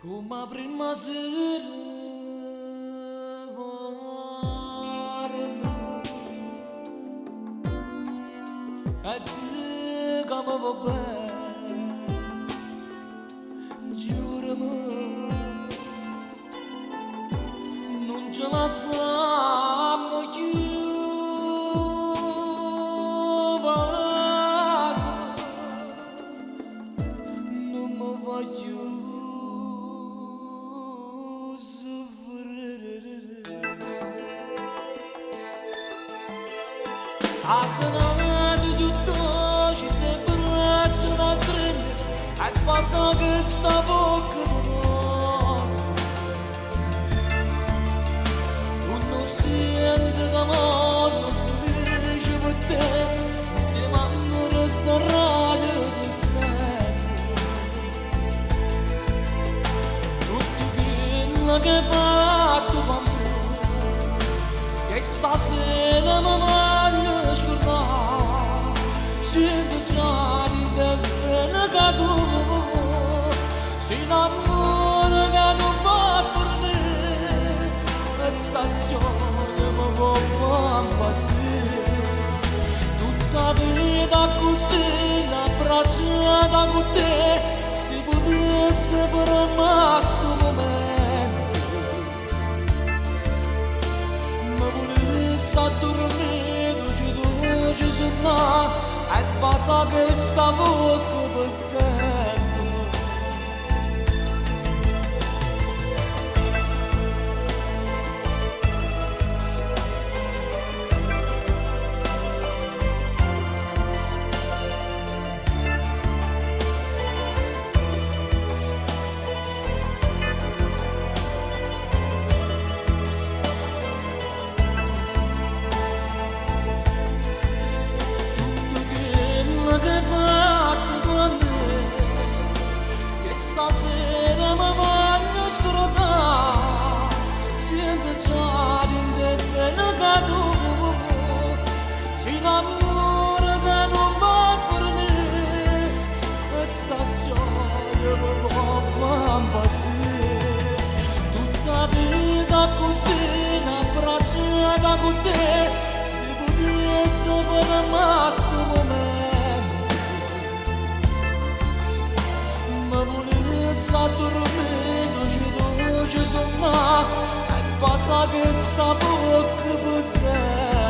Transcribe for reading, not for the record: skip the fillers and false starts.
Uma prima sera Adi kama vabbè Giurami Non ce la sanno più Non mi voglio Asana di tutto ci te braccia la strada e passa che sta bocca d'amore uno sente che mo soffre per te insieme a me resterate per sempre tutto quello che hai fatto per me che stasera mi voglio scordare sento già di te bene che tu si innamora che non va per me e stagione mi può far impazzire tutta vita così abbracciata con te si potesse fermare sto momento ma volessi addormire ci sono e passa che sta bocca per sempre che hai fatto con me che stasera mi voglio scordare sento già di te bene che tu si innamora che non va per me e sta gioia mi può far impazzire tutta vita così abbracciata con te si potesse fermare sto momento ma volessi addormire ci sono e passa che sta bocca per sempre